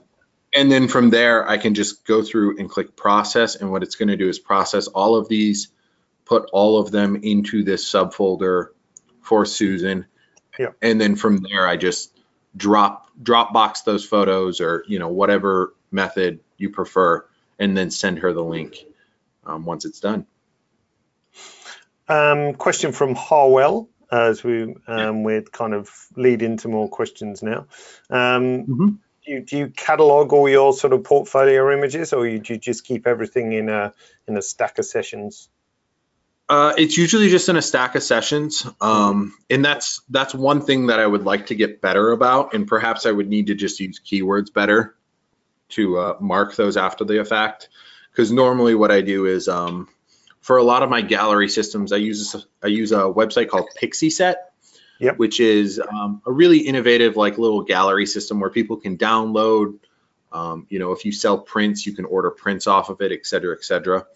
then from there, I can just go through and click process. And what it's going to do is process all of these, put all of them into this subfolder for Susan. Yeah. And then from there, I just Dropbox those photos, or whatever method you prefer, and then send her the link once it's done. Question from Harwell, as we're kind of lead into more questions now. Do you catalog all your sort of portfolio images, or do you just keep everything in a stack of sessions? It's usually just in a stack of sessions, and that's one thing that I would like to get better about, and perhaps I would need to just use keywords better to mark those after the fact. Because normally what I do is, for a lot of my gallery systems, I use a website called Pixieset, which is a really innovative little gallery system where people can download. If you sell prints, you can order prints off of it, et cetera, et cetera.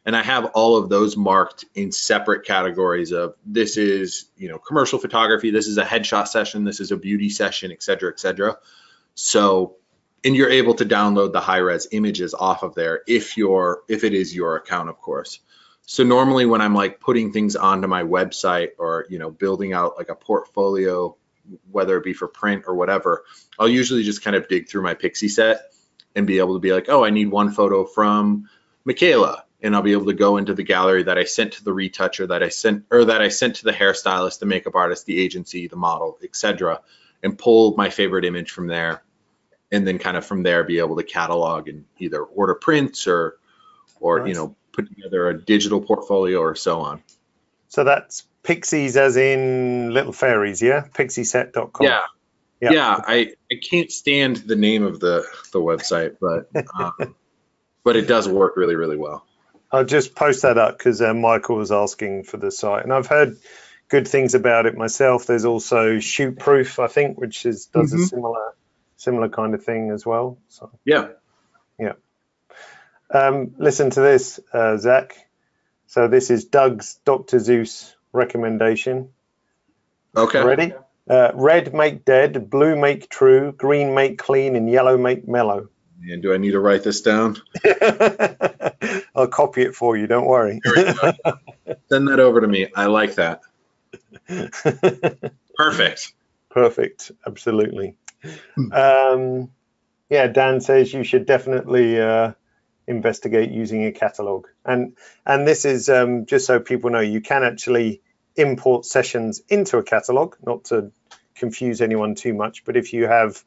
And I have all of those marked in separate categories of, this is, commercial photography, this is a headshot session, this is a beauty session, et cetera, et cetera. So, and you're able to download the high-res images off of there if it is your account, of course. So normally when I'm putting things onto my website, or, building out a portfolio, whether it be for print or whatever, I'll usually just kind of dig through my Pixieset and be able to be like, oh, I need one photo from Michaela. And I'll be able to go into the gallery that I sent to the retoucher, that I sent to the hairstylist, the makeup artist, the agency, the model, etc., and pull my favorite image from there, and then kind of from there be able to catalog and either order prints or nice. Put together a digital portfolio or so on. So that's Pixies as in little fairies, yeah? Pixieset.com. Yeah. I can't stand the name of the website, but it does work really, really well. I'll just post that up because Michael was asking for the site, and I've heard good things about it myself. There's also Shoot Proof, I think, which does a similar kind of thing as well. So yeah. Listen to this, Zach. So this is Doug's Dr. Zeus recommendation. Okay. Ready? Red make dead, blue make true, green make clean, and yellow make mellow. And do I need to write this down? I'll copy it for you, don't worry. Send that over to me. I like that. Perfect, absolutely. Dan says you should definitely investigate using a catalog. And this is just so people know, you can actually import sessions into a catalog, not to confuse anyone too much, but if you have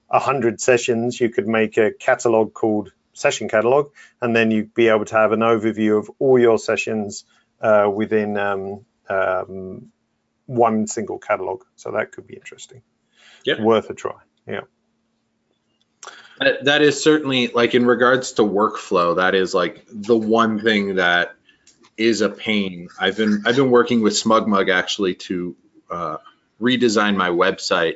100 sessions, you could make a catalog called session catalog, and then you'd be able to have an overview of all your sessions within one single catalog. So that could be interesting. Worth a try. Yeah. That is certainly, in regards to workflow, that is the one thing that is a pain. I've been working with SmugMug actually to redesign my website,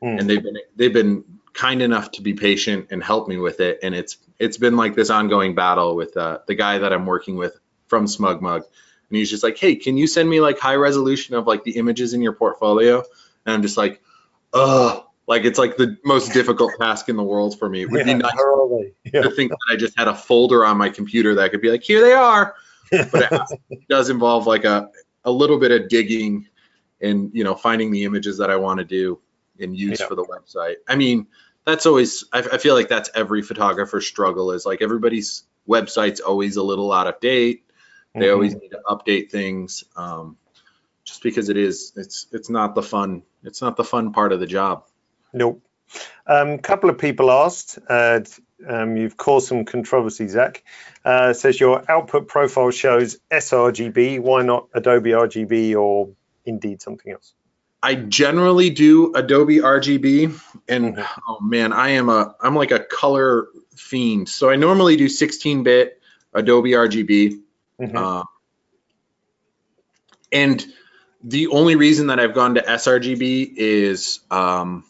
and they've been kind enough to be patient and help me with it. And it's been this ongoing battle with the guy that I'm working with from SmugMug. And he's just like, hey, can you send me high resolution of the images in your portfolio? And I'm just like, ugh, it's the most difficult task in the world for me. It would be nice to think that I just had a folder on my computer that I could be like, here they are. But it does involve a little bit of digging and, finding the images that I want to do and use for the website. I mean, that's always, I feel like that's every photographer's struggle, is everybody's website's always a little out of date. They always need to update things, just because it's not the fun part of the job. Nope. Couple of people asked, you've caused some controversy, Zach. Says your output profile shows sRGB. Why not Adobe RGB or indeed something else? I generally do Adobe RGB, and oh man, I'm like a color fiend. So I normally do 16-bit Adobe RGB, and the only reason that I've gone to sRGB is I've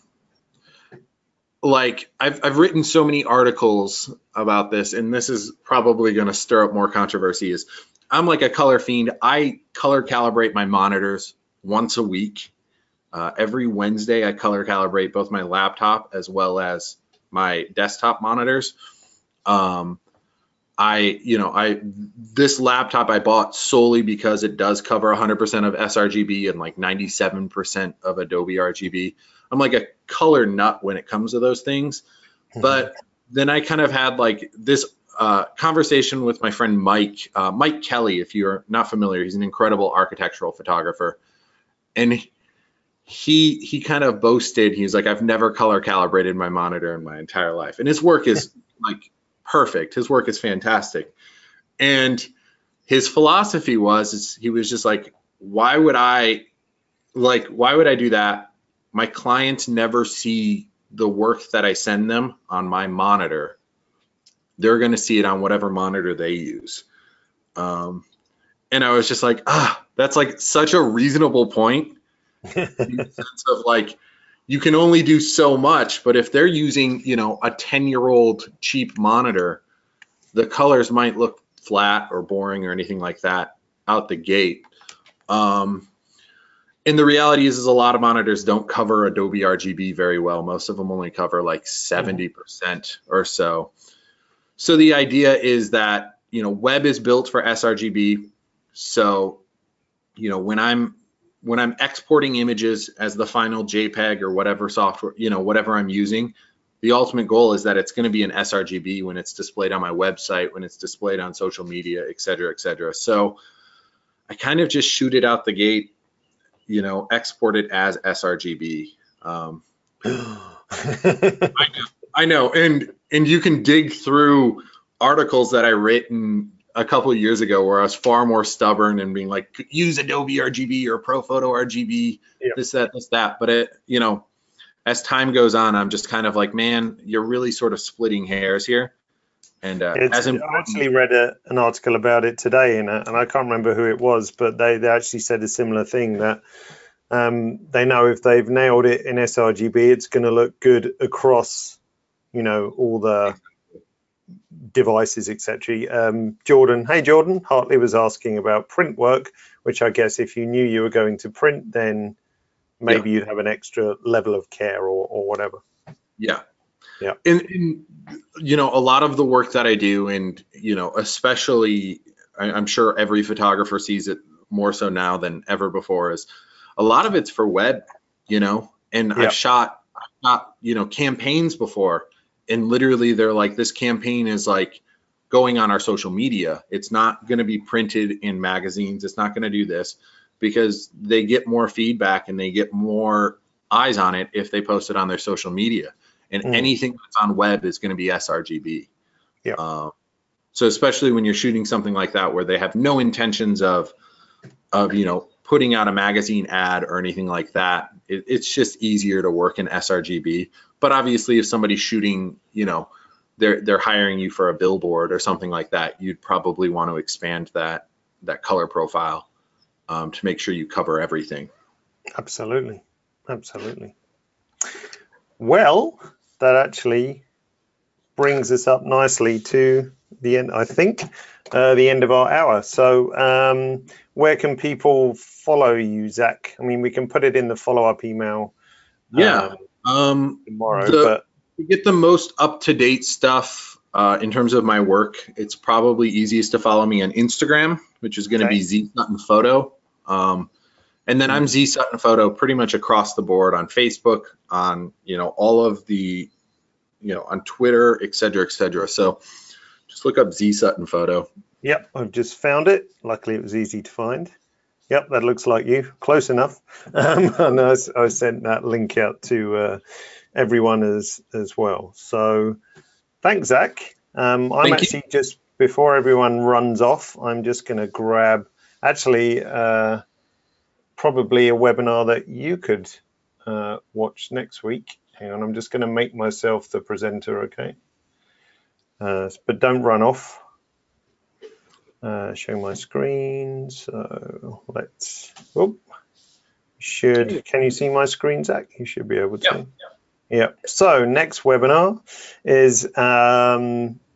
written so many articles about this, and this is probably going to stir up more controversy. Is I'm like a color fiend. I color calibrate my monitors once a week. Every Wednesday, I color calibrate both my laptop as well as my desktop monitors. I this laptop I bought solely because it does cover 100% of sRGB and like 97% of Adobe RGB. I'm like a color nut when it comes to those things. But then I kind of had like this conversation with my friend Mike Kelly. If you're not familiar, he's an incredible architectural photographer. And he kind of boasted, he's like, I've never color calibrated my monitor in my entire life. And his work is like perfect. His work is fantastic. And his philosophy was, he was just like, why would I do that? My clients never see the work that I send them on my monitor. They're going to see it on whatever monitor they use. And I was just like, that's like such a reasonable point. In the sense of like, you can only do so much, but if they're using, you know, a 10-year-old cheap monitor, the colors might look flat or boring or anything like that out the gate. And the reality is a lot of monitors don't cover Adobe RGB very well. Most of them only cover like 70% or so. So the idea is that, you know, web is built for sRGB. So, you know, when I'm exporting images as the final JPEG or whatever software, you know, whatever I'm using, the ultimate goal is that it's going to be an sRGB when it's displayed on my website, when it's displayed on social media, et cetera, et cetera. So I kind of just shoot it out the gate, you know, export it as sRGB. I know. And you can dig through articles that I written a couple of years ago where I was far more stubborn and being like, use Adobe RGB or ProPhoto RGB, this, that. But it, you know, as time goes on, I'm just kind of like, man, you're really sort of splitting hairs here. And I actually read an article about it today, and I can't remember who it was, but they actually said a similar thing, that they know if they've nailed it in sRGB, it's going to look good across, you know, all the devices, etc. Jordan, hey Jordan, Hartley was asking about print work, which I guess if you knew you were going to print, then maybe you'd have an extra level of care or whatever. Yeah. And you know, a lot of the work that I do, and you know, especially I'm sure every photographer sees it more so now than ever before, is a lot of it's for web, you know. And I've shot you know, campaigns before, and literally they're like, this campaign is like going on our social media. It's not going to be printed in magazines. It's not going to do this, because they get more feedback and they get more eyes on it if they post it on their social media. And anything that's on web is going to be sRGB. So especially when you're shooting something like that, where they have no intentions of you know, putting out a magazine ad or anything like that, it's just easier to work in sRGB. But obviously, if somebody's shooting, you know, they're hiring you for a billboard or something like that, you'd probably want to expand that color profile to make sure you cover everything. Absolutely. Well, that actually brings us up nicely to the end, I think, the end of our hour. So where can people follow you, Zach? I mean, we can put it in the follow-up email tomorrow. But to get the most up-to-date stuff in terms of my work, it's probably easiest to follow me on Instagram, which is going to be Z Sutton Photo. And then I'm Z Sutton Photo pretty much across the board on Facebook, on, you know, all of the, you know, on Twitter, et cetera, et cetera. So just look up Z Sutton Photo. Yep, I've just found it. Luckily, it was easy to find. Yep, that looks like you. Close enough. And I sent that link out to everyone as well. So thanks, Zach. I'm actually just, before everyone runs off, I'm just going to grab actually probably a webinar that you could watch next week. Hang on, I'm just going to make myself the presenter, okay? But don't run off. Show my screen. So let's. Oh, can you see my screen, Zach? You should be able to. Yeah. So next webinar is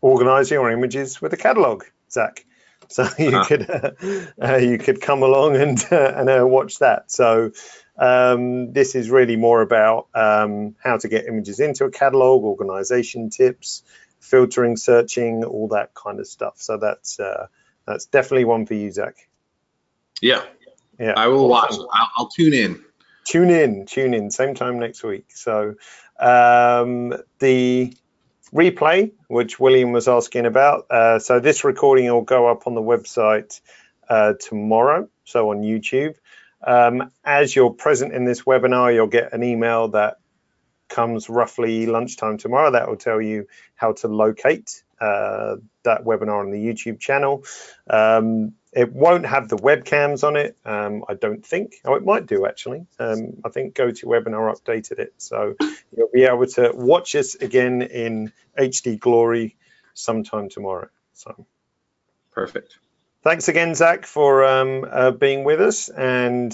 organizing your images with a catalog, Zach. So you could come along and watch that. So this is really more about how to get images into a catalog, organization tips, filtering, searching, all that kind of stuff. So that's definitely one for you, Zach. Yeah, yeah. I will watch. I'll tune in. Tune in. Same time next week. So the replay, which William was asking about. So this recording will go up on the website tomorrow, so on YouTube. As you're present in this webinar, you'll get an email that comes roughly lunchtime tomorrow that will tell you how to locate that webinar on the YouTube channel. It won't have the webcams on it, I don't think. Oh, it might do actually. I think GoToWebinar updated it, so you'll be able to watch us again in HD glory sometime tomorrow. So perfect. Thanks again, Zach, for being with us and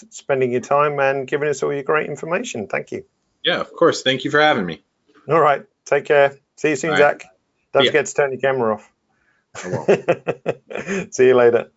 spending your time and giving us all your great information. Thank you. Yeah, of course. Thank you for having me. All right. Take care. See you soon, Zach. Don't Yeah. forget to turn your camera off. I won't. See you later.